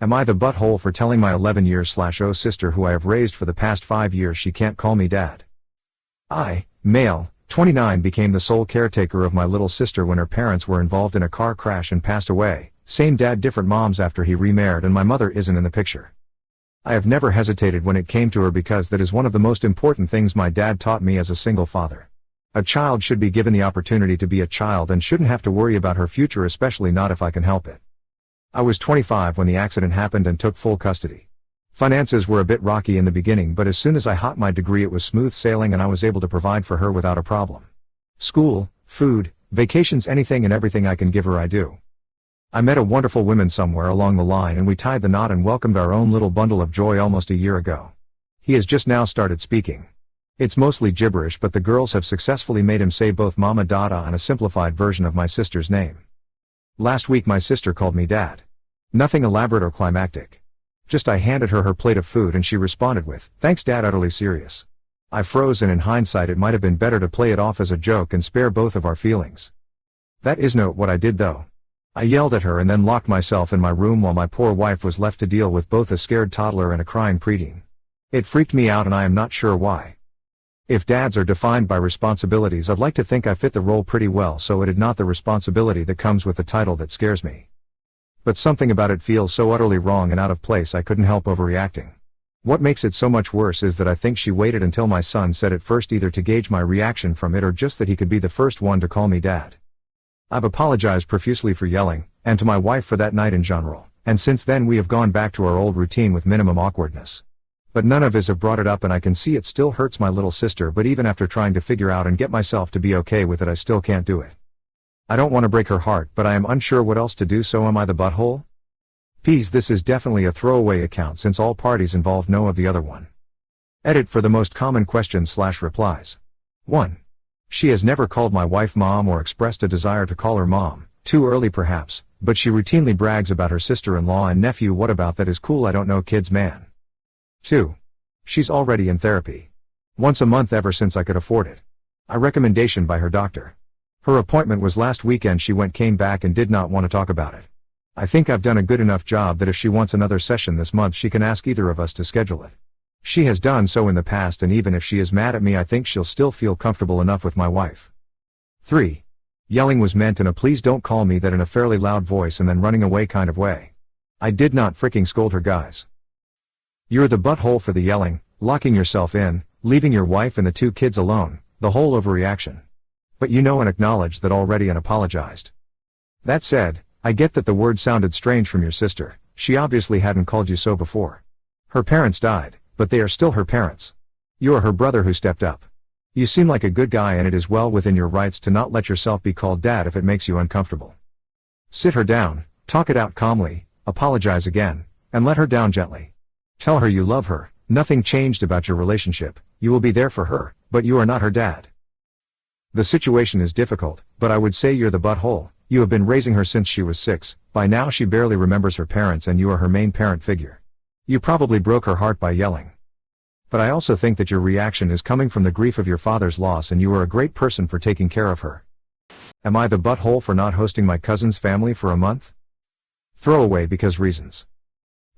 Am I the butthole for telling my 11-year-old sister who I have raised for the past 5 years she can't call me dad? I, male, 29, became the sole caretaker of my little sister when her parents were involved in a car crash and passed away. Same dad, different moms after he remarried, and my mother isn't in the picture. I have never hesitated when it came to her because that is one of the most important things my dad taught me as a single father. A child should be given the opportunity to be a child and shouldn't have to worry about her future, especially not if I can help it. I was 25 when the accident happened and took full custody. Finances were a bit rocky in the beginning, but as soon as I got my degree it was smooth sailing and I was able to provide for her without a problem. School, food, vacations, anything and everything I can give her I do. I met a wonderful woman somewhere along the line and we tied the knot and welcomed our own little bundle of joy almost a year ago. He has just now started speaking. It's mostly gibberish, but the girls have successfully made him say both Mama Dada and a simplified version of my sister's name. Last week my sister called me dad. Nothing elaborate or climactic. Just I handed her her plate of food and she responded with, "Thanks dad," utterly serious. I froze, and in hindsight it might have been better to play it off as a joke and spare both of our feelings. That isn't what I did though. I yelled at her and then locked myself in my room while my poor wife was left to deal with both a scared toddler and a crying preteen. It freaked me out and I am not sure why. If dads are defined by responsibilities, I'd like to think I fit the role pretty well, so it is not the responsibility that comes with the title that scares me. But something about it feels so utterly wrong and out of place I couldn't help overreacting. What makes it so much worse is that I think she waited until my son said it first, either to gauge my reaction from it or just that he could be the first one to call me dad. I've apologized profusely for yelling, and to my wife for that night in general, and since then we have gone back to our old routine with minimum awkwardness. But none of us have brought it up and I can see it still hurts my little sister, but even after trying to figure out and get myself to be okay with it I still can't do it. I don't want to break her heart, but I am unsure what else to do, so am I the butthole? Please, this is definitely a throwaway account since all parties involved know of the other one. Edit for the most common questions/replies. 1. She has never called my wife mom or expressed a desire to call her mom, too early perhaps, but she routinely brags about her sister-in-law and nephew. What about that is cool? I don't know kids, man. 2. She's already in therapy. Once a month ever since I could afford it. A recommendation by her doctor. Her appointment was last weekend. She came back and did not want to talk about it. I think I've done a good enough job that if she wants another session this month she can ask either of us to schedule it. She has done so in the past, and even if she is mad at me I think she'll still feel comfortable enough with my wife. 3. Yelling was meant in a "please don't call me that" in a fairly loud voice and then running away kind of way. I did not freaking scold her, guys. You're the butthole for the yelling, locking yourself in, leaving your wife and the 2 kids alone, the whole overreaction. But you know and acknowledged that already and apologized. That said, I get that the word sounded strange from your sister. She obviously hadn't called you so before. Her parents died, but they are still her parents. You are her brother who stepped up. You seem like a good guy and it is well within your rights to not let yourself be called dad if it makes you uncomfortable. Sit her down, talk it out calmly, apologize again, and let her down gently. Tell her you love her, nothing changed about your relationship, you will be there for her, but you are not her dad. The situation is difficult, but I would say you're the butthole. You have been raising her since she was 6, by now she barely remembers her parents and you are her main parent figure. You probably broke her heart by yelling. But I also think that your reaction is coming from the grief of your father's loss and you are a great person for taking care of her. Am I the butthole for not hosting my cousin's family for a month? Throwaway because reasons.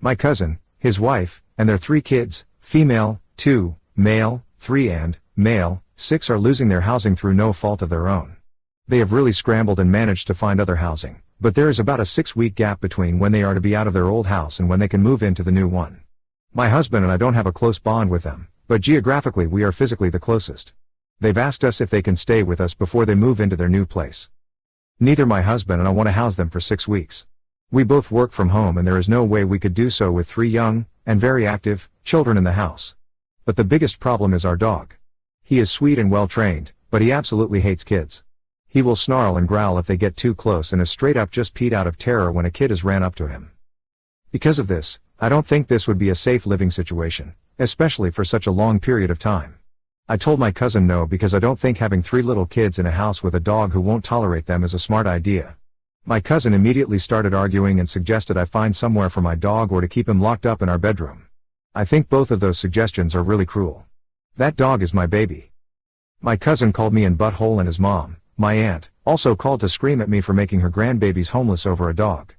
My cousin, his wife, and their 3 kids, female, 2, male, 3 and male, 6 are losing their housing through no fault of their own. They have really scrambled and managed to find other housing, but there is about a 6-week gap between when they are to be out of their old house and when they can move into the new one. My husband and I don't have a close bond with them, but geographically we are physically the closest. They've asked us if they can stay with us before they move into their new place. Neither my husband and I want to house them for 6 weeks. We both work from home and there is no way we could do so with 3 young, and very active, children in the house. But the biggest problem is our dog. He is sweet and well trained, but he absolutely hates kids. He will snarl and growl if they get too close and is straight up just peed out of terror when a kid has ran up to him. Because of this, I don't think this would be a safe living situation, especially for such a long period of time. I told my cousin no because I don't think having 3 little kids in a house with a dog who won't tolerate them is a smart idea. My cousin immediately started arguing and suggested I find somewhere for my dog or to keep him locked up in our bedroom. I think both of those suggestions are really cruel. That dog is my baby. My cousin called me an butthole and his mom, my aunt, also called to scream at me for making her grandbabies homeless over a dog.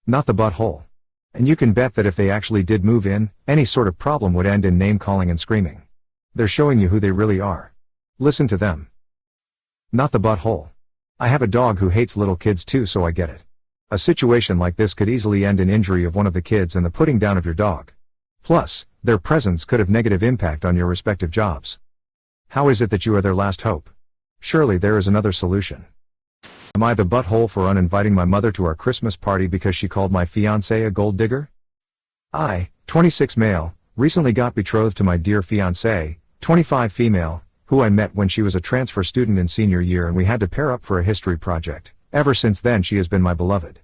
Not the butthole. And you can bet that if they actually did move in, any sort of problem would end in name-calling and screaming. They're showing you who they really are. Listen to them. Not the butthole. I have a dog who hates little kids too, so I get it. A situation like this could easily end in injury of one of the kids and the putting down of your dog. Plus, their presence could have negative impact on your respective jobs. How is it that you are their last hope? Surely there is another solution. Am I the butthole for uninviting my mother to our Christmas party because she called my fiancé a gold digger? I, 26 male, recently got betrothed to my dear fiancé, 25 female, who I met when she was a transfer student in senior year and we had to pair up for a history project. Ever since then she has been my beloved.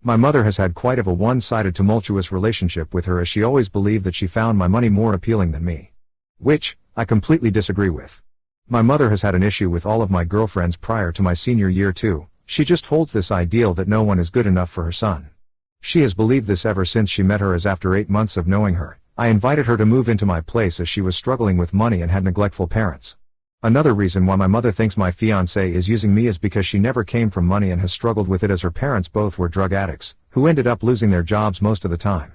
My mother has had quite of a one-sided tumultuous relationship with her as she always believed that she found my money more appealing than me. Which, I completely disagree with. My mother has had an issue with all of my girlfriends prior to my senior year too. She just holds this ideal that no one is good enough for her son. She has believed this ever since she met her, as after 8 months of knowing her, I invited her to move into my place as she was struggling with money and had neglectful parents. Another reason why my mother thinks my fiancé is using me is because she never came from money and has struggled with it, as her parents both were drug addicts, who ended up losing their jobs most of the time.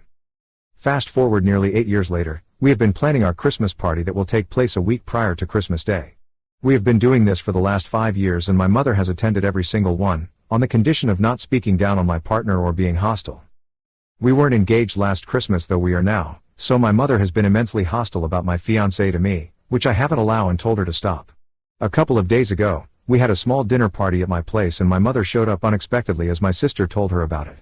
Fast forward nearly 8 years later, we have been planning our Christmas party that will take place a week prior to Christmas Day. We have been doing this for the last 5 years and my mother has attended every single one, on the condition of not speaking down on my partner or being hostile. We weren't engaged last Christmas, though we are now, so my mother has been immensely hostile about my fiancé to me, which I haven't allowed and told her to stop. A couple of days ago, we had a small dinner party at my place and my mother showed up unexpectedly as my sister told her about it.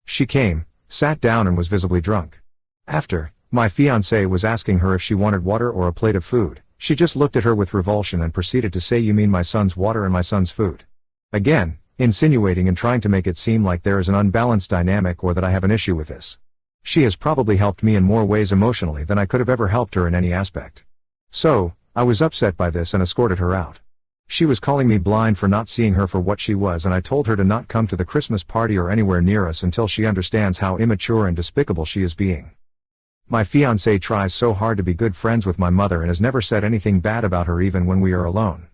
She came, sat down and was visibly drunk. After, my fiancé was asking her if she wanted water or a plate of food, she just looked at her with revulsion and proceeded to say, "You mean my son's water and my son's food?" Again, insinuating and trying to make it seem like there is an unbalanced dynamic or that I have an issue with this. She has probably helped me in more ways emotionally than I could have ever helped her in any aspect. So, I was upset by this and escorted her out. She was calling me blind for not seeing her for what she was, and I told her to not come to the Christmas party or anywhere near us until she understands how immature and despicable she is being. My fiancé tries so hard to be good friends with my mother and has never said anything bad about her even when we are alone.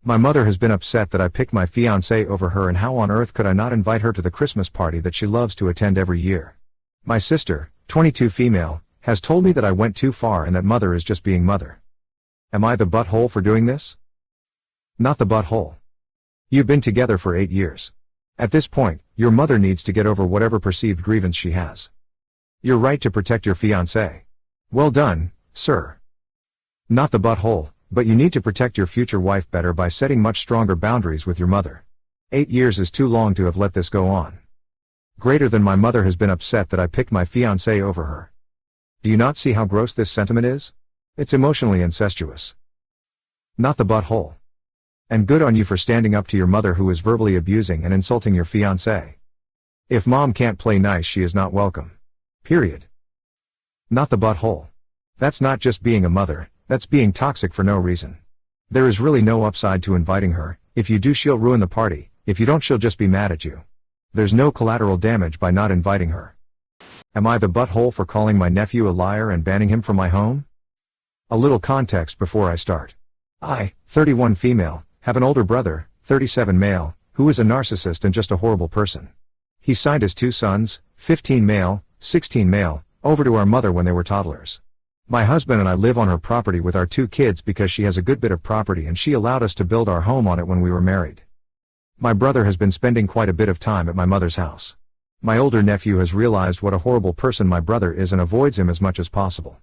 My mother has been upset that I picked my fiancé over her, and how on earth could I not invite her to the Christmas party that she loves to attend every year. My sister, 22 female, has told me that I went too far and that mother is just being mother. Am I the butthole for doing this? Not the butthole. You've been together for 8 years. At this point, your mother needs to get over whatever perceived grievance she has. You're right to protect your fiancé. Well done, sir. Not the butthole, but you need to protect your future wife better by setting much stronger boundaries with your mother. 8 years is too long to have let this go on. Greater than my mother has been upset that I picked my fiancé over her. Do you not see how gross this sentiment is? It's emotionally incestuous. Not the butthole. And good on you for standing up to your mother who is verbally abusing and insulting your fiancé. If mom can't play nice, she is not welcome. Period. Not the butthole. That's not just being a mother, that's being toxic for no reason. There is really no upside to inviting her. If you do, she'll ruin the party. If you don't, she'll just be mad at you. There's no collateral damage by not inviting her. Am I the butthole for calling my nephew a liar and banning him from my home? A little context before I start. I, 31 female, have an older brother, 37 male, who is a narcissist and just a horrible person. He signed his 2 sons, 15 male, 16 male, over to our mother when they were toddlers. My husband and I live on her property with our 2 kids because she has a good bit of property and she allowed us to build our home on it when we were married. My brother has been spending quite a bit of time at my mother's house. My older nephew has realized what a horrible person my brother is and avoids him as much as possible.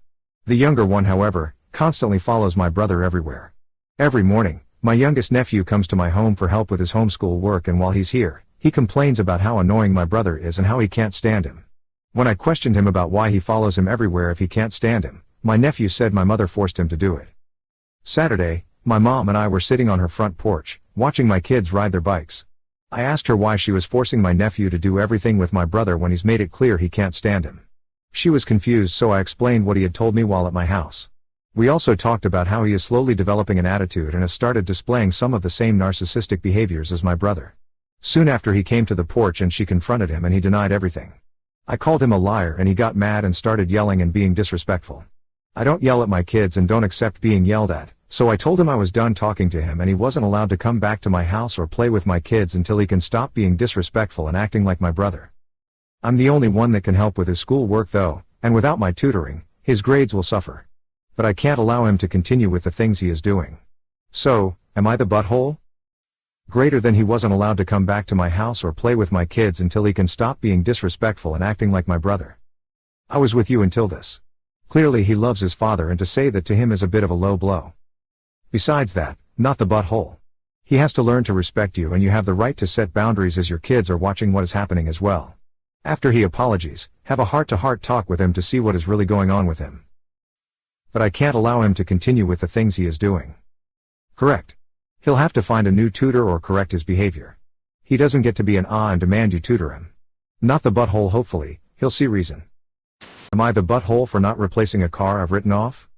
The younger one, however, constantly follows my brother everywhere. Every morning, my youngest nephew comes to my home for help with his homeschool work, and while he's here, he complains about how annoying my brother is and how he can't stand him. When I questioned him about why he follows him everywhere if he can't stand him, my nephew said my mother forced him to do it. Saturday, my mom and I were sitting on her front porch, watching my kids ride their bikes. I asked her why she was forcing my nephew to do everything with my brother when he's made it clear he can't stand him. She was confused, so I explained what he had told me while at my house. We also talked about how he is slowly developing an attitude and has started displaying some of the same narcissistic behaviors as my brother. Soon after, he came to the porch and she confronted him and he denied everything. I called him a liar and he got mad and started yelling and being disrespectful. I don't yell at my kids and don't accept being yelled at, so I told him I was done talking to him and he wasn't allowed to come back to my house or play with my kids until he can stop being disrespectful and acting like my brother. I'm the only one that can help with his school work though, and without my tutoring, his grades will suffer. But I can't allow him to continue with the things he is doing. So, am I the butthole? Greater than he wasn't allowed to come back to my house or play with my kids until he can stop being disrespectful and acting like my brother. I was with you until this. Clearly he loves his father, and to say that to him is a bit of a low blow. Besides that, not the butthole. He has to learn to respect you, and you have the right to set boundaries as your kids are watching what is happening as well. After he apologies, have a heart-to-heart talk with him to see what is really going on with him. But I can't allow him to continue with the things he is doing. Correct. He'll have to find a new tutor or correct his behavior. He doesn't get to be an and demand you tutor him. Not the butthole. Hopefully, he'll see reason. Am I the butthole for not replacing a car I've written off?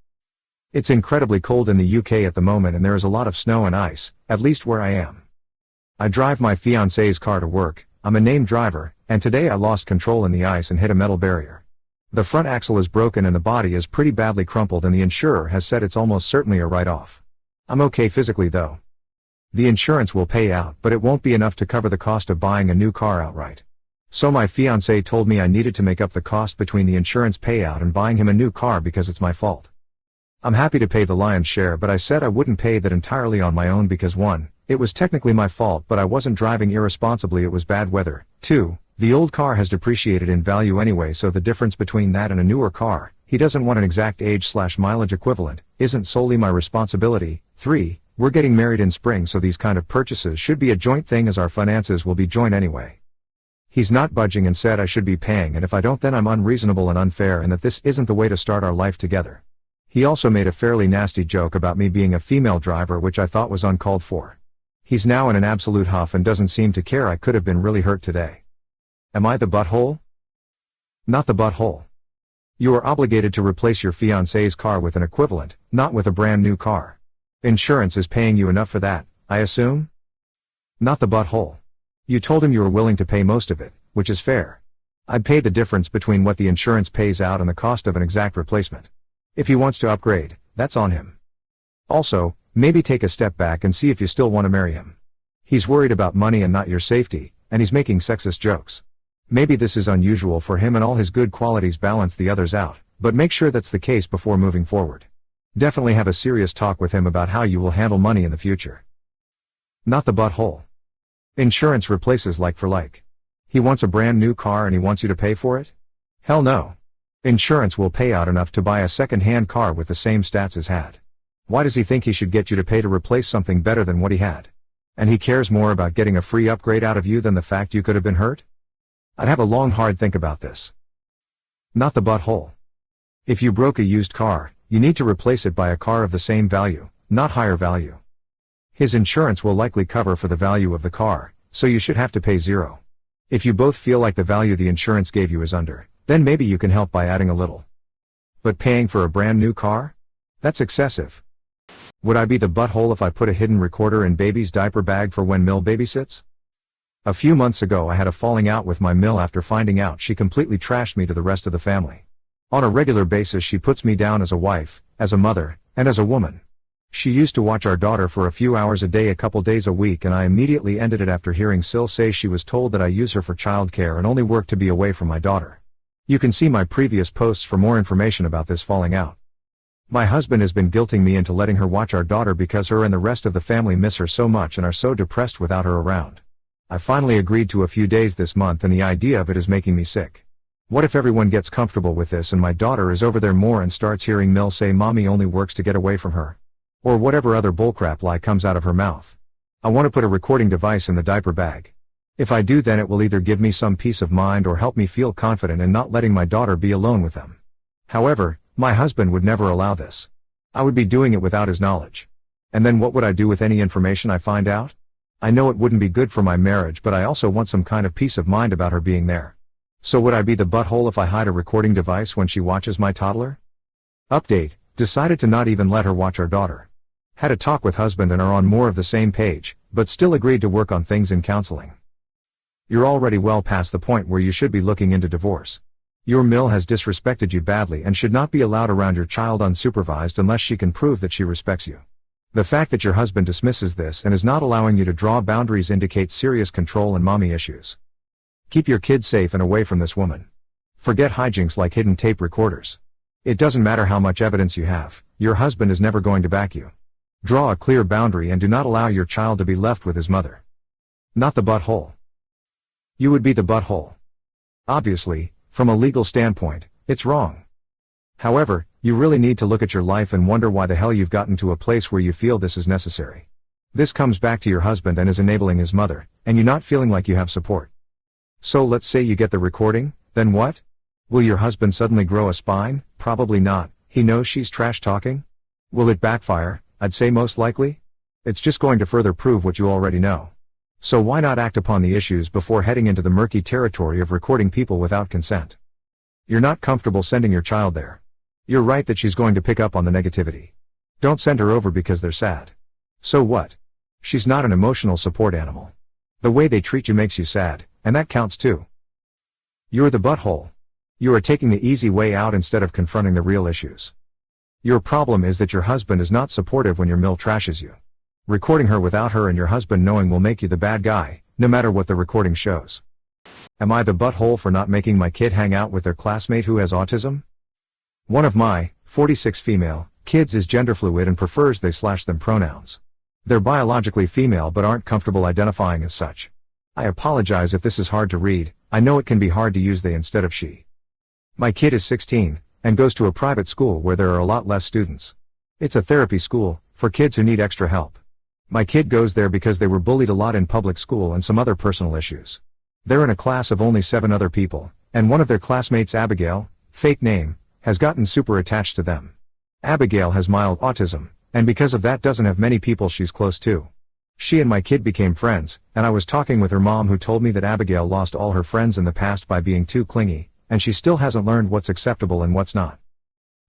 It's incredibly cold in the UK at the moment, and there is a lot of snow and ice, at least where I am. I drive my fiancé's car to work. I'm a named driver, and today I lost control in the ice and hit a metal barrier. The front axle is broken and the body is pretty badly crumpled, and the insurer has said it's almost certainly a write-off. I'm okay physically though. The insurance will pay out, but it won't be enough to cover the cost of buying a new car outright. So my fiancé told me I needed to make up the cost between the insurance payout and buying him a new car because it's my fault. I'm happy to pay the lion's share, but I said I wouldn't pay that entirely on my own because 1, it was technically my fault, but I wasn't driving irresponsibly, it was bad weather. 2, the old car has depreciated in value anyway, so the difference between that and a newer car, he doesn't want an exact age/mileage equivalent, isn't solely my responsibility. 3, we're getting married in spring, so these kind of purchases should be a joint thing as our finances will be joint anyway. He's not budging and said I should be paying, and if I don't then I'm unreasonable and unfair, and that this isn't the way to start our life together. He also made a fairly nasty joke about me being a female driver, which I thought was uncalled for. He's now in an absolute huff and doesn't seem to care. I could have been really hurt today. Am I the butthole? Not the butthole. You are obligated to replace your fiancé's car with an equivalent, not with a brand new car. Insurance is paying you enough for that, I assume? Not the butthole. You told him you were willing to pay most of it, which is fair. I'd pay the difference between what the insurance pays out and the cost of an exact replacement. If he wants to upgrade, that's on him. Also, maybe take a step back and see if you still want to marry him. He's worried about money and not your safety, and he's making sexist jokes. Maybe this is unusual for him and all his good qualities balance the others out, but make sure that's the case before moving forward. Definitely have a serious talk with him about how you will handle money in the future. Not the butthole. Insurance replaces like for like. He wants a brand new car and he wants you to pay for it? Hell no. Insurance will pay out enough to buy a second-hand car with the same stats as had. Why does he think he should get you to pay to replace something better than what he had? And he cares more about getting a free upgrade out of you than the fact you could have been hurt? I'd have a long hard think about this. Not the butthole. If you broke a used car, you need to replace it by a car of the same value, not higher value. His insurance will likely cover for the value of the car, so you should have to pay zero. If you both feel like the value the insurance gave you is under, then maybe you can help by adding a little. But paying for a brand new car? That's excessive. Would I be the butthole if I put a hidden recorder in baby's diaper bag for when Mill babysits? A few months ago I had a falling out with my Mill after finding out she completely trashed me to the rest of the family. On a regular basis she puts me down as a wife, as a mother, and as a woman. She used to watch our daughter for a few hours a day a couple days a week, and I immediately ended it after hearing SIL say she was told that I use her for childcare and only work to be away from my daughter. You can see my previous posts for more information about this falling out. My husband has been guilting me into letting her watch our daughter because her and the rest of the family miss her so much and are so depressed without her around. I finally agreed to a few days this month, and the idea of it is making me sick. What if everyone gets comfortable with this and my daughter is over there more and starts hearing Mill say mommy only works to get away from her? Or whatever other bullcrap lie comes out of her mouth. I want to put a recording device in the diaper bag. If I do, then it will either give me some peace of mind or help me feel confident in not letting my daughter be alone with them. However, my husband would never allow this. I would be doing it without his knowledge. And then what would I do with any information I find out? I know it wouldn't be good for my marriage, but I also want some kind of peace of mind about her being there. So would I be the butthole if I hide a recording device when she watches my toddler? Update: decided to not even let her watch our daughter. Had a talk with husband and are on more of the same page, but still agreed to work on things in counseling. You're already well past the point where you should be looking into divorce. Your Mill has disrespected you badly and should not be allowed around your child unsupervised unless she can prove that she respects you. The fact that your husband dismisses this and is not allowing you to draw boundaries indicates serious control and mommy issues. Keep your kids safe and away from this woman. Forget hijinks like hidden tape recorders. It doesn't matter how much evidence you have, your husband is never going to back you. Draw a clear boundary and do not allow your child to be left with his mother. Not the butthole. You would be the butthole. Obviously, from a legal standpoint, it's wrong. However, you really need to look at your life and wonder why the hell you've gotten to a place where you feel this is necessary. This comes back to your husband and is enabling his mother, and you not feeling like you have support. So let's say you get the recording, then what? Will your husband suddenly grow a spine? Probably not. He knows she's trash talking? Will it backfire? I'd say most likely. It's just going to further prove what you already know. So why not act upon the issues before heading into the murky territory of recording people without consent? You're not comfortable sending your child there. You're right that she's going to pick up on the negativity. Don't send her over because they're sad. So what? She's not an emotional support animal. The way they treat you makes you sad, and that counts too. You're the butthole. You are taking the easy way out instead of confronting the real issues. Your problem is that your husband is not supportive when your mill trashes you. Recording her without her and your husband knowing will make you the bad guy, no matter what the recording shows. Am I the butthole for not making my kid hang out with their classmate who has autism? One of my, 46 female, kids is gender fluid and prefers they/them pronouns. They're biologically female but aren't comfortable identifying as such. I apologize if this is hard to read, I know it can be hard to use they instead of she. My kid is 16, and goes to a private school where there are a lot less students. It's a therapy school, for kids who need extra help. My kid goes there because they were bullied a lot in public school and some other personal issues. They're in a class of only 7 other people, and one of their classmates, Abigail, fake name, has gotten super attached to them. Abigail has mild autism, and because of that doesn't have many people she's close to. She and my kid became friends, and I was talking with her mom who told me that Abigail lost all her friends in the past by being too clingy, and she still hasn't learned what's acceptable and what's not.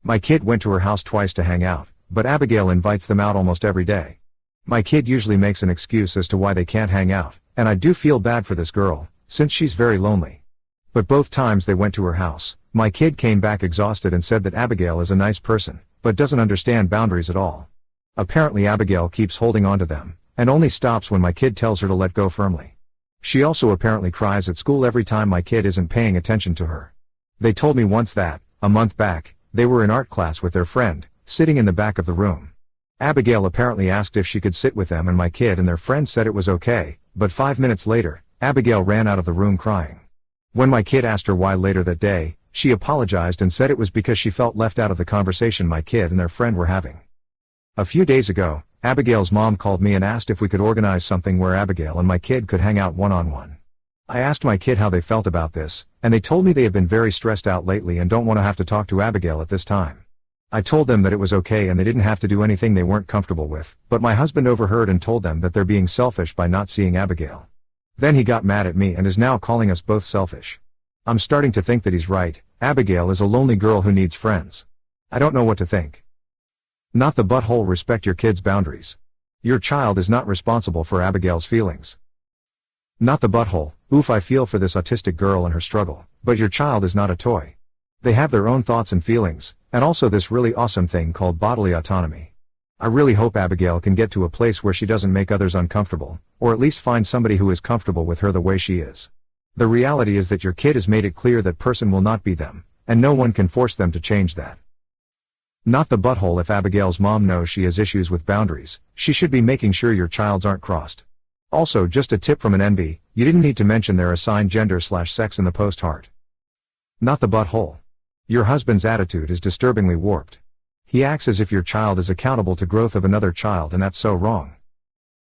My kid went to her house twice to hang out, but Abigail invites them out almost every day. My kid usually makes an excuse as to why they can't hang out, and I do feel bad for this girl, since she's very lonely. But both times they went to her house, my kid came back exhausted and said that Abigail is a nice person, but doesn't understand boundaries at all. Apparently Abigail keeps holding on to them, and only stops when my kid tells her to let go firmly. She also apparently cries at school every time my kid isn't paying attention to her. They told me once that, a month back, they were in art class with their friend, sitting in the back of the room. Abigail apparently asked if she could sit with them and my kid and their friend said it was okay, but 5 minutes later, Abigail ran out of the room crying. When my kid asked her why later that day, she apologized and said it was because she felt left out of the conversation my kid and their friend were having. A few days ago, Abigail's mom called me and asked if we could organize something where Abigail and my kid could hang out one-on-one. I asked my kid how they felt about this, and they told me they have been very stressed out lately and don't want to have to talk to Abigail at this time. I told them that it was okay and they didn't have to do anything they weren't comfortable with, but my husband overheard and told them that they're being selfish by not seeing Abigail. Then he got mad at me and is now calling us both selfish. I'm starting to think that he's right. Abigail is a lonely girl who needs friends. I don't know what to think. Not the butthole. Respect your kid's boundaries. Your child is not responsible for Abigail's feelings. Not the butthole. Oof, I feel for this autistic girl and her struggle, but your child is not a toy. They have their own thoughts and feelings, and also this really awesome thing called bodily autonomy. I really hope Abigail can get to a place where she doesn't make others uncomfortable, or at least find somebody who is comfortable with her the way she is. The reality is that your kid has made it clear that person will not be them, and no one can force them to change that. Not the butthole. If Abigail's mom knows she has issues with boundaries, she should be making sure your child's aren't crossed. Also, just a tip from an NB, you didn't need to mention their assigned gender/sex in the post heart. Not the butthole. Your husband's attitude is disturbingly warped. He acts as if your child is accountable to growth of another child, and that's so wrong.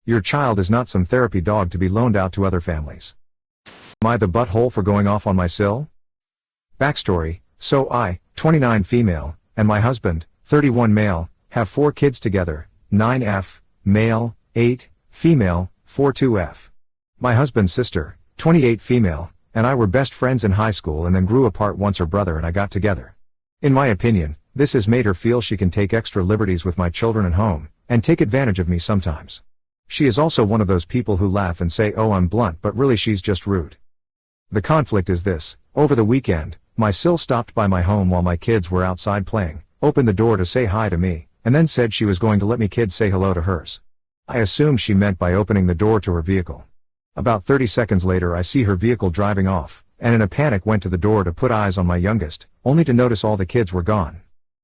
Your child is not some therapy dog to be loaned out to other families. Am I the butthole for going off on my SIL? Backstory: so I, 29 female, and my husband, 31 male, have 4 kids together, 9F, male, 8, female, 42F. My husband's sister, 28 female, and I were best friends in high school and then grew apart once her brother and I got together. In my opinion, this has made her feel she can take extra liberties with my children at home, and take advantage of me sometimes. She is also one of those people who laugh and say, "Oh, I'm blunt," but really she's just rude. The conflict is this: over the weekend, my SIL stopped by my home while my kids were outside playing, opened the door to say hi to me, and then said she was going to let me kids say hello to hers. I assumed she meant by opening the door to her vehicle. About 30 seconds later I see her vehicle driving off, and in a panic went to the door to put eyes on my youngest, only to notice all the kids were gone.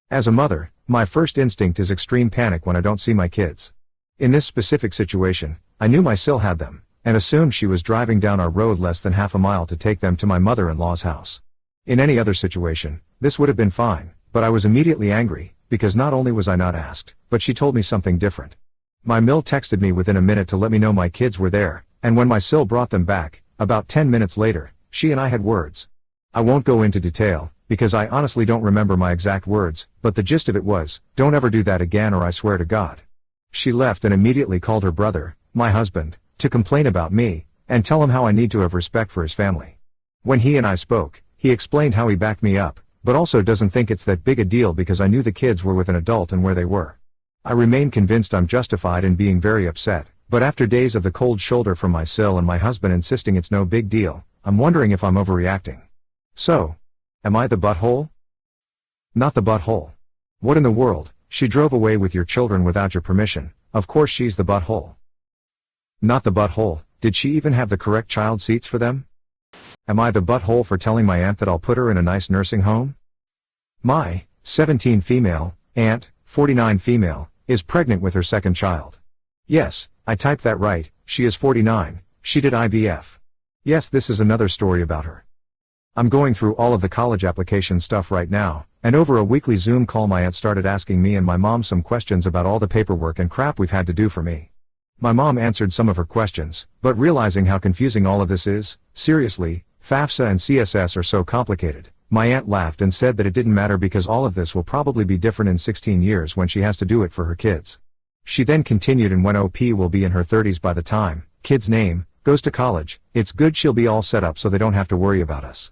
As a mother, my first instinct is extreme panic when I don't see my kids. In this specific situation, I knew my SIL had them, and assumed she was driving down our road less than half a mile to take them to my mother-in-law's house. In any other situation, this would have been fine, but I was immediately angry, because not only was I not asked, but she told me something different. My MIL texted me within a minute to let me know my kids were there, and when my SIL brought them back, about 10 minutes later, she and I had words. I won't go into detail, because I honestly don't remember my exact words, but the gist of it was, "Don't ever do that again or I swear to God." She left and immediately called her brother, my husband, to complain about me, and tell him how I need to have respect for his family. When he and I spoke, he explained how he backed me up, but also doesn't think it's that big a deal because I knew the kids were with an adult and where they were. I remain convinced I'm justified in being very upset, but after days of the cold shoulder from my SIL and my husband insisting it's no big deal, I'm wondering if I'm overreacting. So, am I the butthole? Not the butthole. What in the world, she drove away with your children without your permission, of course she's the butthole. Not the butthole, did she even have the correct child seats for them? Am I the butthole for telling my aunt that I'll put her in a nice nursing home? My 17 female aunt, 49 female, is pregnant with her second child. Yes, I typed that right, she is 49, she did IVF. Yes, this is another story about her. I'm going through all of the college application stuff right now, and over a weekly Zoom call my aunt started asking me and my mom some questions about all the paperwork and crap we've had to do for me. My mom answered some of her questions, but realizing how confusing all of this is, seriously, FAFSA and CSS are so complicated, my aunt laughed and said that it didn't matter because all of this will probably be different in 16 years when she has to do it for her kids. She then continued, and when OP will be in her 30s by the time, kid's name, goes to college, it's good she'll be all set up so they don't have to worry about us.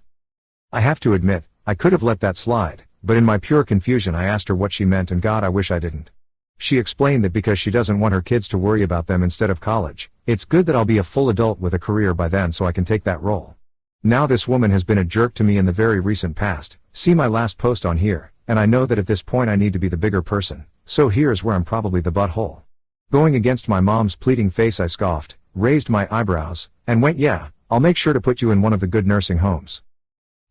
I have to admit, I could have let that slide, but in my pure confusion I asked her what she meant, and God, I wish I didn't. She explained that because she doesn't want her kids to worry about them instead of college, it's good that I'll be a full adult with a career by then so I can take that role. Now this woman has been a jerk to me in the very recent past, see my last post on here, and I know that at this point I need to be the bigger person, so here's where I'm probably the butthole. Going against my mom's pleading face, I scoffed, raised my eyebrows, and went, "Yeah, I'll make sure to put you in one of the good nursing homes."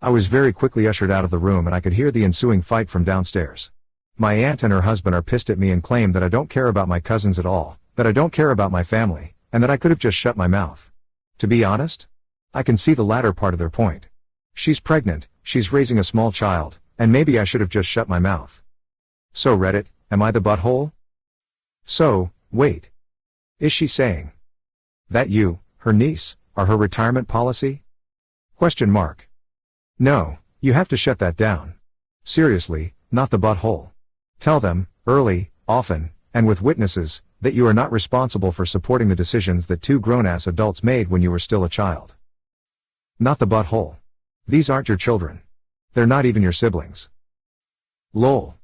I was very quickly ushered out of the room and I could hear the ensuing fight from downstairs. My aunt and her husband are pissed at me and claim that I don't care about my cousins at all, that I don't care about my family, and that I could have just shut my mouth. To be honest, I can see the latter part of their point. She's pregnant, she's raising a small child, and maybe I should have just shut my mouth. So Reddit, am I the butthole? So, wait. Is she saying that you, her niece, are her retirement policy? Question mark. No, you have to shut that down. Seriously, not the butthole. Tell them, early, often, and with witnesses, that you are not responsible for supporting the decisions that two grown-ass adults made when you were still a child. Not the butthole. These aren't your children. They're not even your siblings. Lol.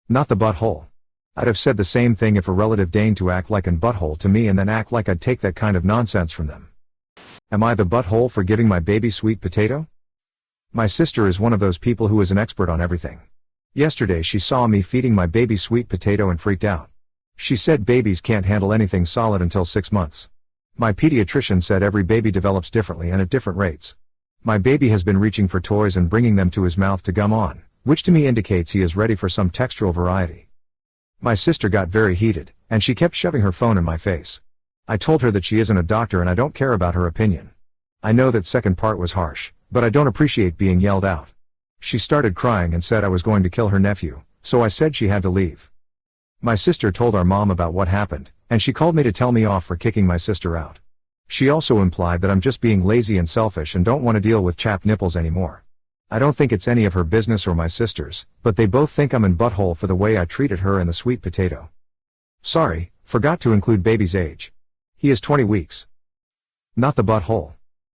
Not the butthole. I'd have said the same thing if a relative deigned to act like an butthole to me and then act like I'd take that kind of nonsense from them. Am I the butthole for giving my baby sweet potato? My sister is one of those people who is an expert on everything. Yesterday she saw me feeding my baby sweet potato and freaked out. She said babies can't handle anything solid until 6 months. My pediatrician said every baby develops differently and at different rates. My baby has been reaching for toys and bringing them to his mouth to gum on, which to me indicates he is ready for some textural variety. My sister got very heated, and she kept shoving her phone in my face. I told her that she isn't a doctor and I don't care about her opinion. I know that second part was harsh, but I don't appreciate being yelled out. She started crying and said I was going to kill her nephew, so I said she had to leave. My sister told our mom about what happened, and she called me to tell me off for kicking my sister out. She also implied that I'm just being lazy and selfish and don't want to deal with chapped nipples anymore. I don't think it's any of her business or my sister's, but they both think I'm in butthole for the way I treated her and the sweet potato. Sorry, forgot to include baby's age. He is 20 weeks. Not the butthole.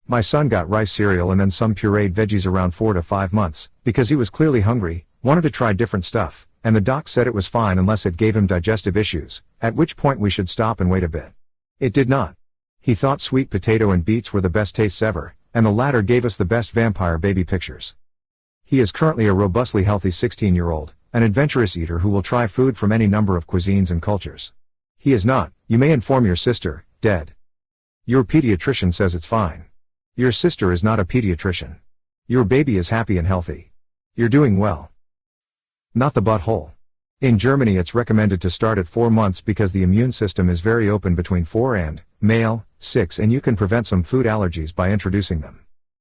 My son got rice cereal and then some pureed veggies around 4 to 5 months, because he was clearly hungry, wanted to try different stuff, and the doc said it was fine unless it gave him digestive issues, at which point we should stop and wait a bit. It did not. He thought sweet potato and beets were the best tastes ever, and the latter gave us the best vampire baby pictures. He is currently a robustly healthy 16-year-old, an adventurous eater who will try food from any number of cuisines and cultures. He is not, you may inform your sister, dead. Your pediatrician says it's fine. Your sister is not a pediatrician. Your baby is happy and healthy. You're doing well. Not the butthole. In Germany it's recommended to start at 4 months because the immune system is very open between 4 and, male, 6 and you can prevent some food allergies by introducing them.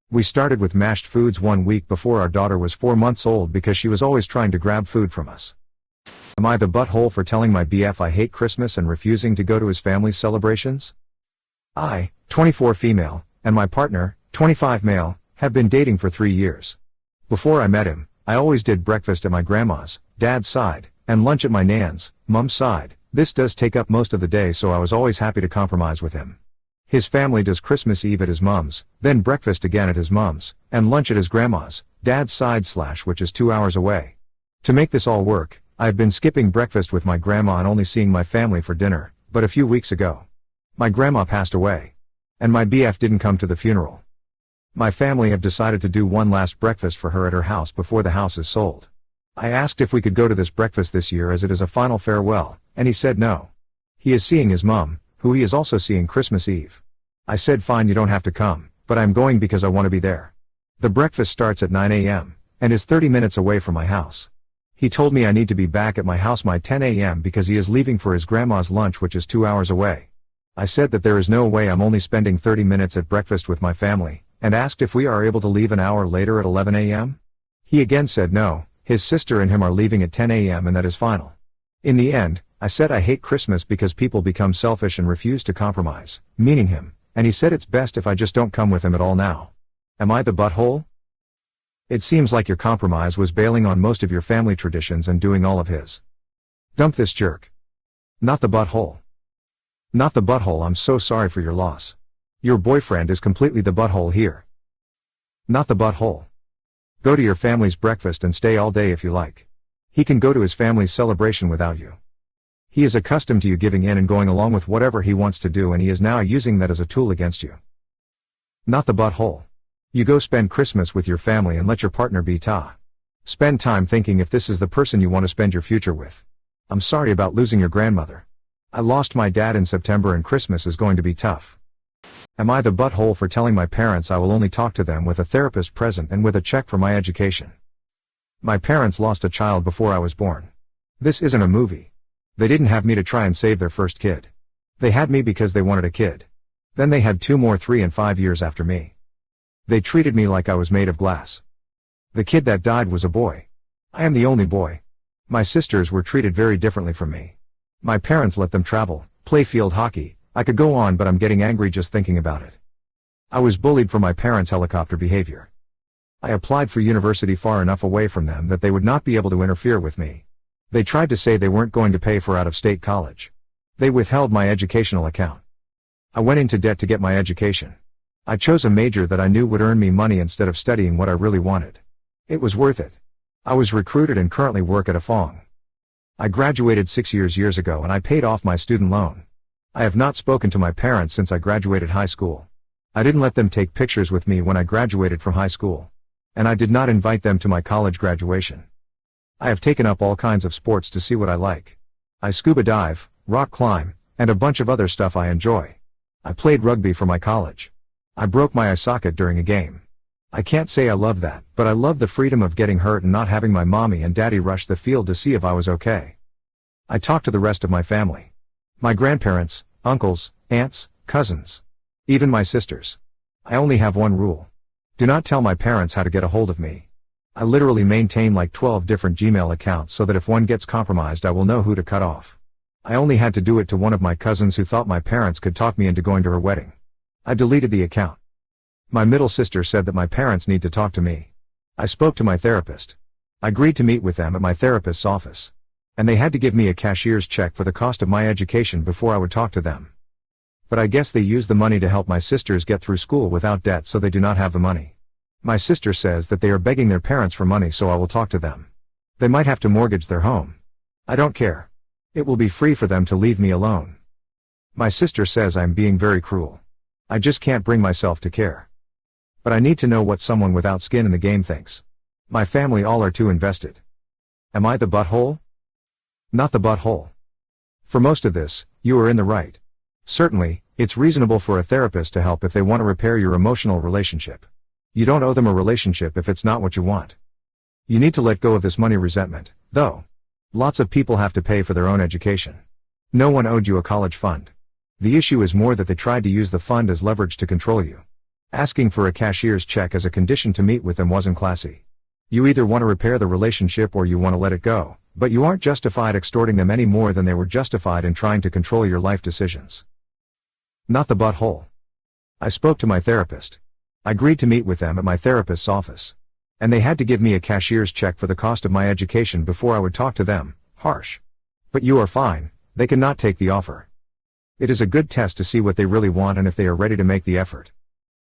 We started with mashed foods 1 week before our daughter was 4 months old because she was always trying to grab food from us. Am I the butthole for telling my BF I hate Christmas and refusing to go to his family's celebrations? I, 24 female, and my partner, 25 male, have been dating for 3 years. Before I met him, I always did breakfast at my grandma's, dad's side, and lunch at my nan's, mom's side. This does take up most of the day, so I was always happy to compromise with him. His family does Christmas Eve at his mom's, then breakfast again at his mom's, and lunch at his grandma's, dad's side / which is 2 hours away. To make this all work, I have been skipping breakfast with my grandma and only seeing my family for dinner, but a few weeks ago, my grandma passed away. And my BF didn't come to the funeral. My family have decided to do one last breakfast for her at her house before the house is sold. I asked if we could go to this breakfast this year as it is a final farewell, and he said no. He is seeing his mom, who he is also seeing Christmas Eve. I said fine, you don't have to come, but I'm going because I want to be there. The breakfast starts at 9 a.m., and is 30 minutes away from my house. He told me I need to be back at my house by 10 a.m. because he is leaving for his grandma's lunch which is 2 hours away. I said that there is no way I'm only spending 30 minutes at breakfast with my family, and asked if we are able to leave an hour later at 11 a.m. He again said no, his sister and him are leaving at 10 a.m. and that is final. In the end, I said I hate Christmas because people become selfish and refuse to compromise, meaning him, and he said it's best if I just don't come with him at all now. Am I the butthole? It seems like your compromise was bailing on most of your family traditions and doing all of his. Dump this jerk. Not the butthole. Not the butthole, I'm so sorry for your loss. Your boyfriend is completely the butthole here. Not the butthole. Go to your family's breakfast and stay all day if you like. He can go to his family's celebration without you. He is accustomed to you giving in and going along with whatever he wants to do, and he is now using that as a tool against you. Not the butthole. You go spend Christmas with your family and let your partner be ta. Spend time thinking if this is the person you want to spend your future with. I'm sorry about losing your grandmother. I lost my dad in September and Christmas is going to be tough. Am I the butthole for telling my parents I will only talk to them with a therapist present and with a check for my education? My parents lost a child before I was born. This isn't a movie. They didn't have me to try and save their first kid. They had me because they wanted a kid. Then they had 2 more 3 and 5 years after me. They treated me like I was made of glass. The kid that died was a boy. I am the only boy. My sisters were treated very differently from me. My parents let them travel, play field hockey. I could go on, but I'm getting angry just thinking about it. I was bullied for my parents' helicopter behavior. I applied for university far enough away from them that they would not be able to interfere with me. They tried to say they weren't going to pay for out-of-state college. They withheld my educational account. I went into debt to get my education. I chose a major that I knew would earn me money instead of studying what I really wanted. It was worth it. I was recruited and currently work at a FONG. I graduated 6 years ago and I paid off my student loan. I have not spoken to my parents since I graduated high school. I didn't let them take pictures with me when I graduated from high school. And I did not invite them to my college graduation. I have taken up all kinds of sports to see what I like. I scuba dive, rock climb, and a bunch of other stuff I enjoy. I played rugby for my college. I broke my eye socket during a game. I can't say I love that, but I love the freedom of getting hurt and not having my mommy and daddy rush the field to see if I was okay. I talked to the rest of my family. My grandparents, uncles, aunts, cousins. Even my sisters. I only have one rule. Do not tell my parents how to get a hold of me. I literally maintain like 12 different Gmail accounts so that if one gets compromised I will know who to cut off. I only had to do it to one of my cousins who thought my parents could talk me into going to her wedding. I deleted the account. My middle sister said that my parents need to talk to me. I spoke to my therapist. I agreed to meet with them at my therapist's office. And they had to give me a cashier's check for the cost of my education before I would talk to them. But I guess they use the money to help my sisters get through school without debt, so they do not have the money. My sister says that they are begging their parents for money, so I will talk to them. They might have to mortgage their home. I don't care. It will be free for them to leave me alone. My sister says I'm being very cruel. I just can't bring myself to care. But I need to know what someone without skin in the game thinks. My family all are too invested. Am I the butthole? Not the butthole. For most of this, you are in the right. Certainly, it's reasonable for a therapist to help if they want to repair your emotional relationship. You don't owe them a relationship if it's not what you want. You need to let go of this money resentment, though. Lots of people have to pay for their own education. No one owed you a college fund. The issue is more that they tried to use the fund as leverage to control you. Asking for a cashier's check as a condition to meet with them wasn't classy. You either want to repair the relationship or you want to let it go, but you aren't justified extorting them any more than they were justified in trying to control your life decisions. Not the butthole. I spoke to my therapist. I agreed to meet with them at my therapist's office. And they had to give me a cashier's check for the cost of my education before I would talk to them. Harsh. But you are fine, they cannot take the offer. It is a good test to see what they really want and if they are ready to make the effort.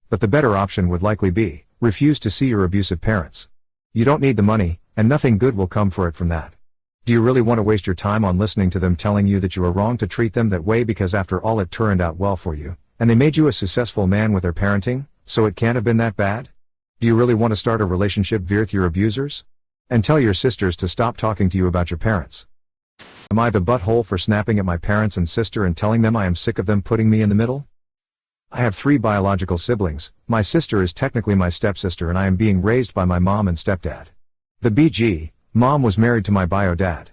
But the better option would likely be, refuse to see your abusive parents. You don't need the money, and nothing good will come for it from that. Do you really want to waste your time on listening to them telling you that you are wrong to treat them that way because after all it turned out well for you, and they made you a successful man with their parenting, so it can't have been that bad? Do you really want to start a relationship with your abusers? And tell your sisters to stop talking to you about your parents. Am I the butthole for snapping at my parents and sister and telling them I am sick of them putting me in the middle? I have 3 biological siblings. My sister is technically my stepsister and I am being raised by my mom and stepdad. The BG, mom was married to my bio dad.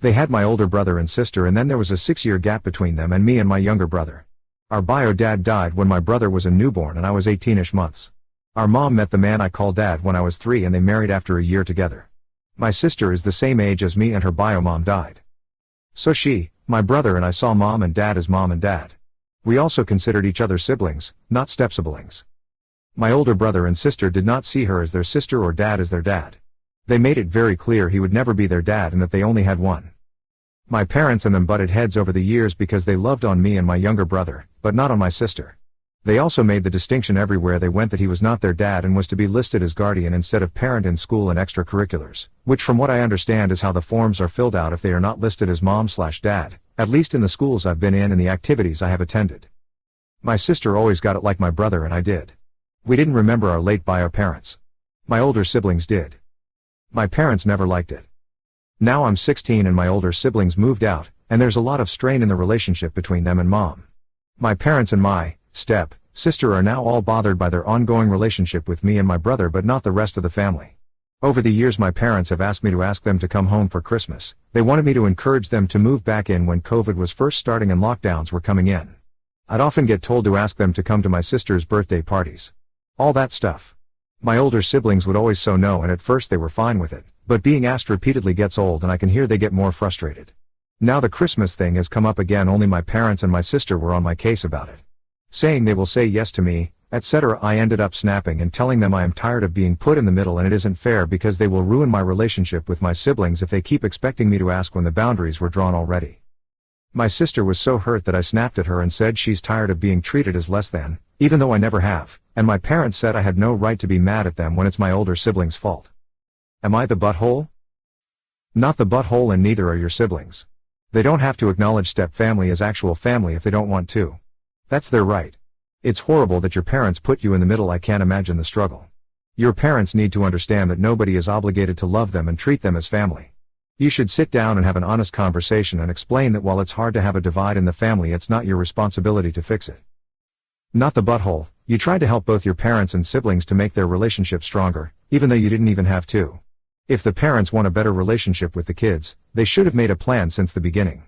They had my older brother and sister and then there was a 6-year gap between them and me and my younger brother. Our bio dad died when my brother was a newborn and I was 18-ish months. Our mom met the man I call dad when I was 3 and they married after a year together. My sister is the same age as me and her bio mom died. So she, my brother and I saw mom and dad as mom and dad. We also considered each other siblings, not step-siblings. My older brother and sister did not see her as their sister or dad as their dad. They made it very clear he would never be their dad and that they only had one. My parents and them butted heads over the years because they loved on me and my younger brother, but not on my sister. They also made the distinction everywhere they went that he was not their dad and was to be listed as guardian instead of parent in school and extracurriculars, which from what I understand is how the forms are filled out if they are not listed as mom/dad, at least in the schools I've been in and the activities I have attended. My sister always got it like my brother and I did. We didn't remember our late bio parents. My older siblings did. My parents never liked it. Now I'm 16 and my older siblings moved out, and there's a lot of strain in the relationship between them and mom. My parents and my sister are now all bothered by their ongoing relationship with me and my brother but not the rest of the family. Over the years my parents have asked me to ask them to come home for Christmas. They wanted me to encourage them to move back in when COVID was first starting and lockdowns were coming in. I'd often get told to ask them to come to my sister's birthday parties. All that stuff. My older siblings would always say no and at first they were fine with it, but being asked repeatedly gets old and I can hear they get more frustrated. Now the Christmas thing has come up again, only my parents and my sister were on my case about it. Saying they will say yes to me, etc. I ended up snapping and telling them I am tired of being put in the middle and it isn't fair because they will ruin my relationship with my siblings if they keep expecting me to ask when the boundaries were drawn already. My sister was so hurt that I snapped at her and said she's tired of being treated as less than, even though I never have, and my parents said I had no right to be mad at them when it's my older siblings' fault. Am I the butthole? Not the butthole and neither are your siblings. They don't have to acknowledge step-family as actual family if they don't want to. That's their right. It's horrible that your parents put you in the middle. I can't imagine the struggle. Your parents need to understand that nobody is obligated to love them and treat them as family. You should sit down and have an honest conversation and explain that while it's hard to have a divide in the family, it's not your responsibility to fix it. Not the butthole. You tried to help both your parents and siblings to make their relationship stronger, even though you didn't even have to. If the parents want a better relationship with the kids, they should have made a plan since the beginning.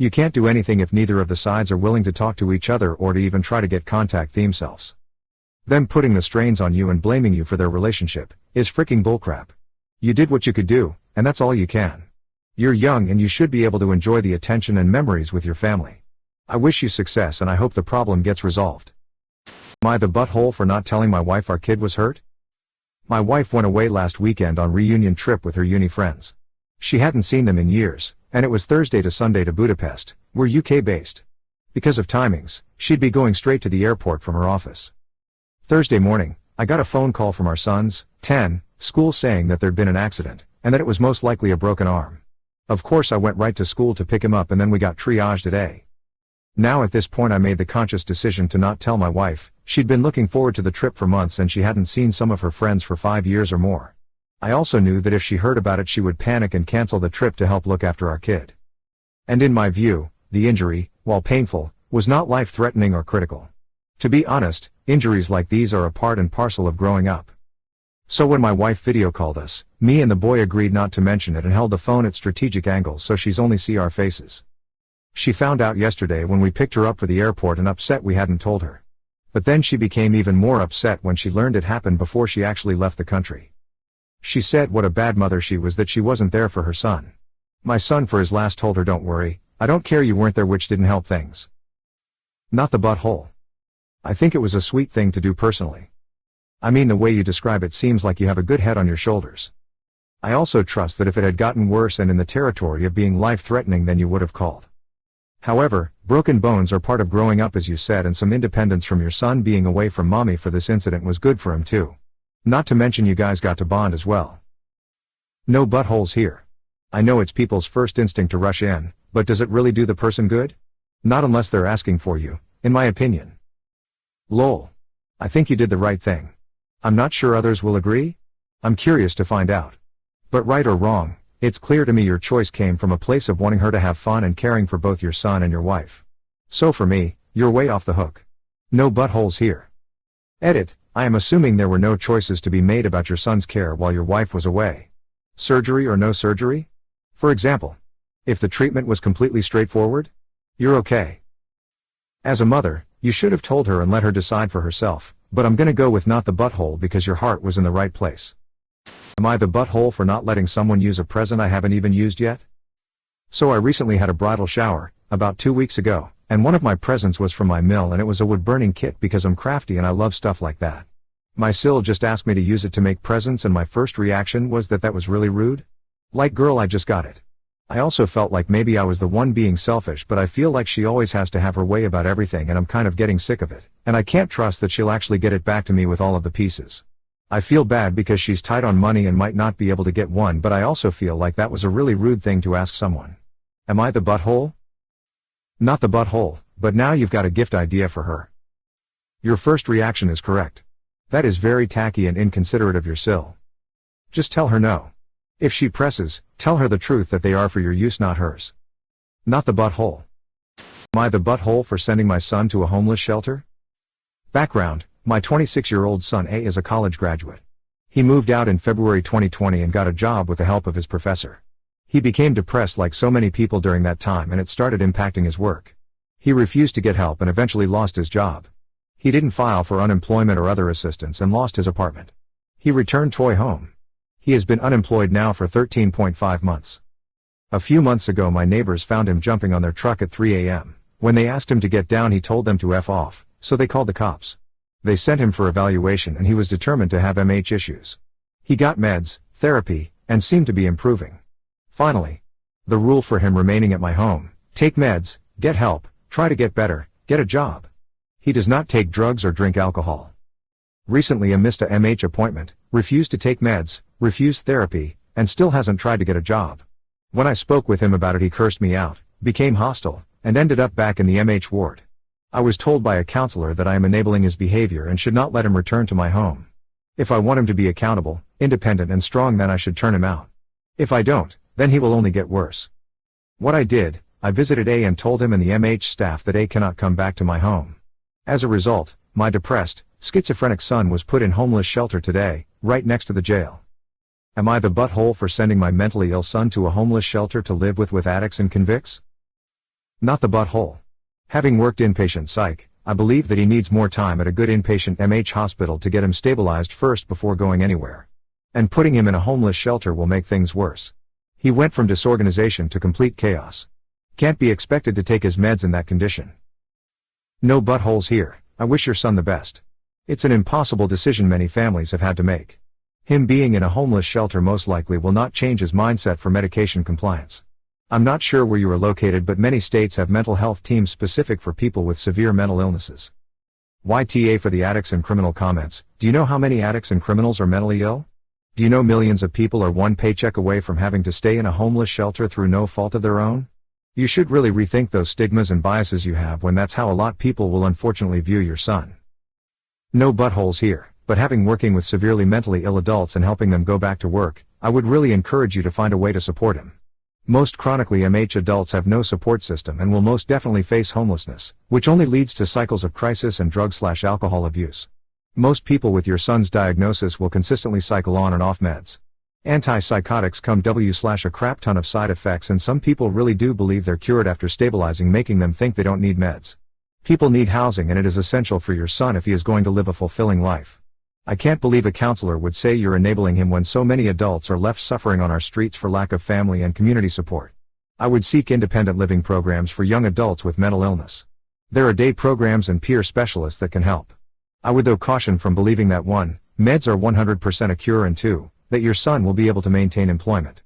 You can't do anything if neither of the sides are willing to talk to each other or to even try to get contact themselves. Them putting the strains on you and blaming you for their relationship is freaking bullcrap. You did what you could do, and that's all you can. You're young and you should be able to enjoy the attention and memories with your family. I wish you success and I hope the problem gets resolved. Am I the butthole for not telling my wife our kid was hurt? My wife went away last weekend on reunion trip with her uni friends. She hadn't seen them in years, and it was Thursday to Sunday to Budapest, we're UK based. Because of timings, she'd be going straight to the airport from her office. Thursday morning, I got a phone call from our son's school saying that there'd been an accident, and that it was most likely a broken arm. Of course I went right to school to pick him up and then we got triaged at A. Now at this point I made the conscious decision to not tell my wife. She'd been looking forward to the trip for months and she hadn't seen some of her friends for 5 years or more. I also knew that if she heard about it she would panic and cancel the trip to help look after our kid. And in my view, the injury, while painful, was not life-threatening or critical. To be honest, injuries like these are a part and parcel of growing up. So when my wife video called us, me and the boy agreed not to mention it and held the phone at strategic angles so she's only see our faces. She found out yesterday when we picked her up for the airport and upset we hadn't told her. But then she became even more upset when she learned it happened before she actually left the country. She said what a bad mother she was that she wasn't there for her son. My son for his last told her, "Don't worry, I don't care you weren't there," which didn't help things. Not the butthole. I think it was a sweet thing to do personally. I mean, the way you describe it seems like you have a good head on your shoulders. I also trust that if it had gotten worse and in the territory of being life-threatening, then you would have called. However, broken bones are part of growing up, as you said, and some independence from your son being away from mommy for this incident was good for him too. Not to mention you guys got to bond as well. No buttholes here. I know it's people's first instinct to rush in, but does it really do the person good? Not unless they're asking for you, in my opinion. Lol. I think you did the right thing. I'm not sure others will agree? I'm curious to find out. But right or wrong, it's clear to me your choice came from a place of wanting her to have fun and caring for both your son and your wife. So for me, you're way off the hook. No buttholes here. Edit, I am assuming there were no choices to be made about your son's care while your wife was away. Surgery or no surgery? For example. If the treatment was completely straightforward? You're okay. As a mother, you should have told her and let her decide for herself, but I'm gonna go with not the butthole because your heart was in the right place. Am I the butthole for not letting someone use a present I haven't even used yet? So I recently had a bridal shower, about 2 weeks ago, and one of my presents was from my mill and it was a wood-burning kit because I'm crafty and I love stuff like that. My SIL just asked me to use it to make presents and my first reaction was that was really rude. Like, girl, I just got it. I also felt like maybe I was the one being selfish, but I feel like she always has to have her way about everything and I'm kind of getting sick of it, and I can't trust that she'll actually get it back to me with all of the pieces. I feel bad because she's tight on money and might not be able to get one, but I also feel like that was a really rude thing to ask someone. Am I the butthole? Not the butthole, but now you've got a gift idea for her. Your first reaction is correct. That is very tacky and inconsiderate of your SIL. Just tell her no. If she presses, tell her the truth that they are for your use, not hers. Not the butthole. Am I the butthole for sending my son to a homeless shelter? Background, my 26-year-old son A is a college graduate. He moved out in February 2020 and got a job with the help of his professor. He became depressed like so many people during that time and it started impacting his work. He refused to get help and eventually lost his job. He didn't file for unemployment or other assistance and lost his apartment. He returned toy home. He has been unemployed now for 13.5 months. A few months ago my neighbors found him jumping on their truck at 3 a.m. When they asked him to get down he told them to F off, so they called the cops. They sent him for evaluation and he was determined to have MH issues. He got meds, therapy, and seemed to be improving. Finally. The rule for him remaining at my home: take meds, get help, try to get better, get a job. He does not take drugs or drink alcohol. Recently missed a MH appointment, refused to take meds, refused therapy, and still hasn't tried to get a job. When I spoke with him about it he cursed me out, became hostile, and ended up back in the MH ward. I was told by a counselor that I am enabling his behavior and should not let him return to my home. If I want him to be accountable, independent and strong, then I should turn him out. If I don't, then he will only get worse. What I did, I visited A and told him and the MH staff that A cannot come back to my home. As a result, my depressed, schizophrenic son was put in homeless shelter today, right next to the jail. Am I the butthole for sending my mentally ill son to a homeless shelter to live with addicts and convicts? Not the butthole. Having worked inpatient psych, I believe that he needs more time at a good inpatient MH hospital to get him stabilized first before going anywhere. And putting him in a homeless shelter will make things worse. He went from disorganization to complete chaos. Can't be expected to take his meds in that condition. No buttholes here. I wish your son the best. It's an impossible decision many families have had to make. Him being in a homeless shelter most likely will not change his mindset for medication compliance. I'm not sure where you are located, but many states have mental health teams specific for people with severe mental illnesses. YTA for the addicts and criminal comments. Do you know how many addicts and criminals are mentally ill? Do you know millions of people are one paycheck away from having to stay in a homeless shelter through no fault of their own? You should really rethink those stigmas and biases you have when that's how a lot people will unfortunately view your son. No buttholes here, but having working with severely mentally ill adults and helping them go back to work, I would really encourage you to find a way to support him. Most chronically MH adults have no support system and will most definitely face homelessness, which only leads to cycles of crisis and drug/alcohol abuse. Most people with your son's diagnosis will consistently cycle on and off meds. Antipsychotics come a crap ton of side effects, and some people really do believe they're cured after stabilizing, making them think they don't need meds. People need housing, and it is essential for your son if he is going to live a fulfilling life. I can't believe a counselor would say you're enabling him when so many adults are left suffering on our streets for lack of family and community support. I would seek independent living programs for young adults with mental illness. There are day programs and peer specialists that can help. I would though caution from believing that 1, meds are 100% a cure, and 2, that your son will be able to maintain employment.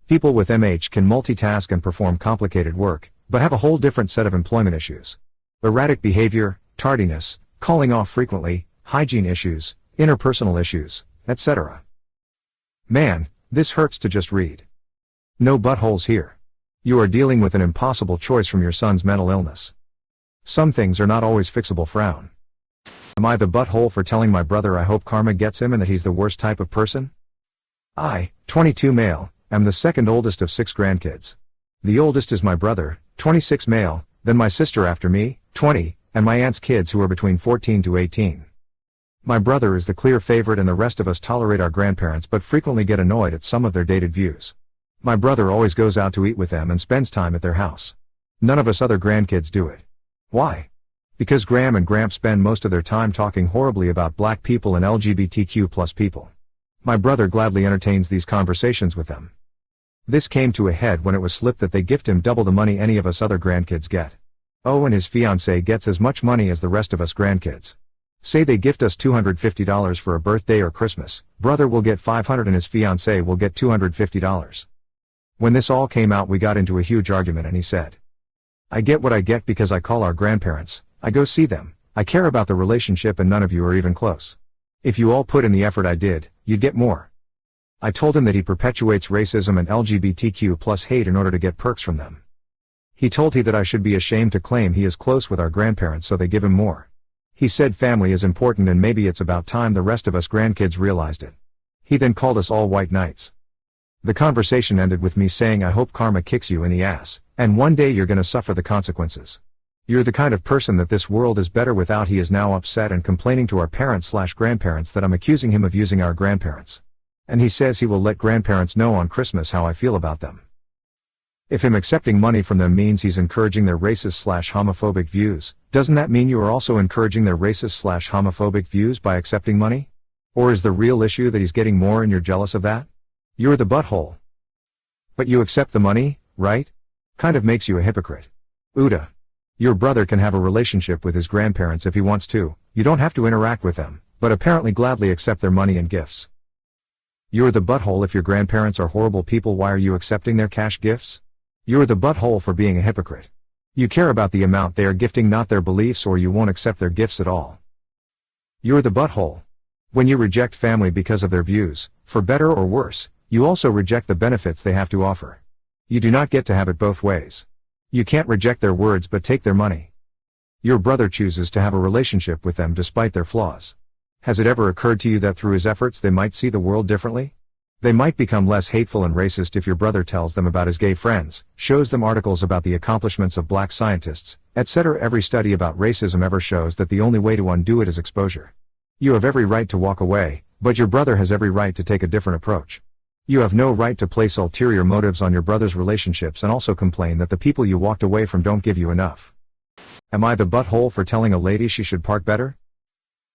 People with MH can multitask and perform complicated work, but have a whole different set of employment issues. Erratic behavior, tardiness, calling off frequently, hygiene issues, interpersonal issues, etc. Man, this hurts to just read. No buttholes here. You are dealing with an impossible choice from your son's mental illness. Some things are not always fixable. Frown. Am I the butthole for telling my brother I hope karma gets him and that he's the worst type of person? I, 22 male, am the second oldest of 6 grandkids. The oldest is my brother, 26 male, then my sister after me, 20, and my aunt's kids who are between 14 to 18. My brother is the clear favorite, and the rest of us tolerate our grandparents but frequently get annoyed at some of their dated views. My brother always goes out to eat with them and spends time at their house. None of us other grandkids do it. Why? Because Graham and Gramp spend most of their time talking horribly about black people and LGBTQ+ people. My brother gladly entertains these conversations with them. This came to a head when it was slipped that they gift him double the money any of us other grandkids get. Oh, and his fiancé gets as much money as the rest of us grandkids. Say they gift us $250 for a birthday or Christmas, brother will get $500 and his fiancé will get $250. When this all came out we got into a huge argument and he said, I get what I get because I call our grandparents, I go see them, I care about the relationship, and none of you are even close. If you all put in the effort I did, you'd get more. I told him that he perpetuates racism and LGBTQ+ hate in order to get perks from them. He told me that I should be ashamed to claim he is close with our grandparents so they give him more. He said family is important and maybe it's about time the rest of us grandkids realized it. He then called us all white knights. The conversation ended with me saying I hope karma kicks you in the ass, and one day you're gonna suffer the consequences. You're the kind of person that this world is better without. He is now upset and complaining to our parents/grandparents that I'm accusing him of using our grandparents. And he says he will let grandparents know on Christmas how I feel about them. If him accepting money from them means he's encouraging their racist/homophobic views, doesn't that mean you are also encouraging their racist/homophobic views by accepting money? Or is the real issue that he's getting more and you're jealous of that? You're the butthole. But you accept the money, right? Kind of makes you a hypocrite. UDA. Your brother can have a relationship with his grandparents if he wants to, you don't have to interact with them, but apparently gladly accept their money and gifts. You're the butthole if your grandparents are horrible people. Why are you accepting their cash gifts? You're the butthole for being a hypocrite. You care about the amount they are gifting, not their beliefs, or you won't accept their gifts at all. You're the butthole. When you reject family because of their views, for better or worse, you also reject the benefits they have to offer. You do not get to have it both ways. You can't reject their words but take their money. Your brother chooses to have a relationship with them despite their flaws. Has it ever occurred to you that through his efforts they might see the world differently? They might become less hateful and racist if your brother tells them about his gay friends, shows them articles about the accomplishments of black scientists, etc. Every study about racism ever shows that the only way to undo it is exposure. You have every right to walk away, but your brother has every right to take a different approach. You have no right to place ulterior motives on your brother's relationships and also complain that the people you walked away from don't give you enough. Am I the butthole for telling a lady she should park better?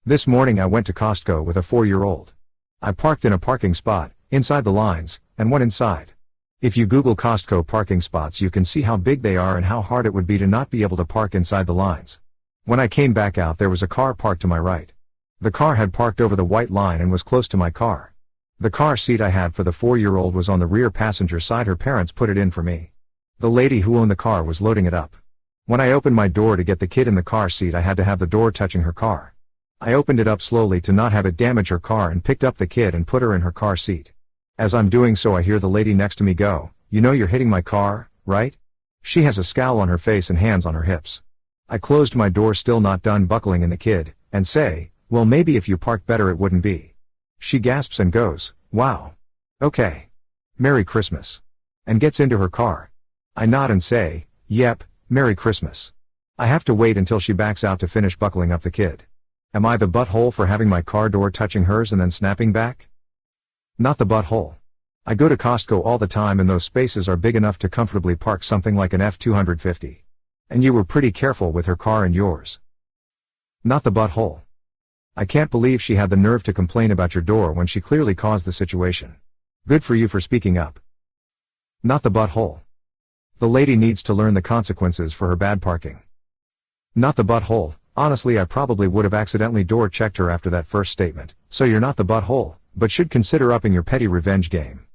This morning I went to Costco with a 4-year-old. I parked in a parking spot, inside the lines, and went inside. If you Google Costco parking spots you can see how big they are and how hard it would be to not be able to park inside the lines. When I came back out there was a car parked to my right. The car had parked over the white line and was close to my car. The car seat I had for the 4-year-old was on the rear passenger side. Her parents put it in for me. The lady who owned the car was loading it up. When I opened my door to get the kid in the car seat I had to have the door touching her car. I opened it up slowly to not have it damage her car and picked up the kid and put her in her car seat. As I'm doing so I hear the lady next to me go, "You know you're hitting my car, right?" She has a scowl on her face and hands on her hips. I closed my door, still not done buckling in the kid, and say, "Well, maybe if you parked better it wouldn't be." She gasps and goes, "Wow. Okay. Merry Christmas." and gets into her car. I nod and say, "Yep, Merry Christmas." I have to wait until she backs out to finish buckling up the kid. Am I the butthole for having my car door touching hers and then snapping back? Not the butthole. I go to Costco all the time and those spaces are big enough to comfortably park something like an F-250. And you were pretty careful with her car and yours. Not the butthole. I can't believe she had the nerve to complain about your door when she clearly caused the situation. Good for you for speaking up. Not the butthole. The lady needs to learn the consequences for her bad parking. Not the butthole. Honestly, I probably would have accidentally door checked her after that first statement, so you're not the butthole, but should consider upping your petty revenge game.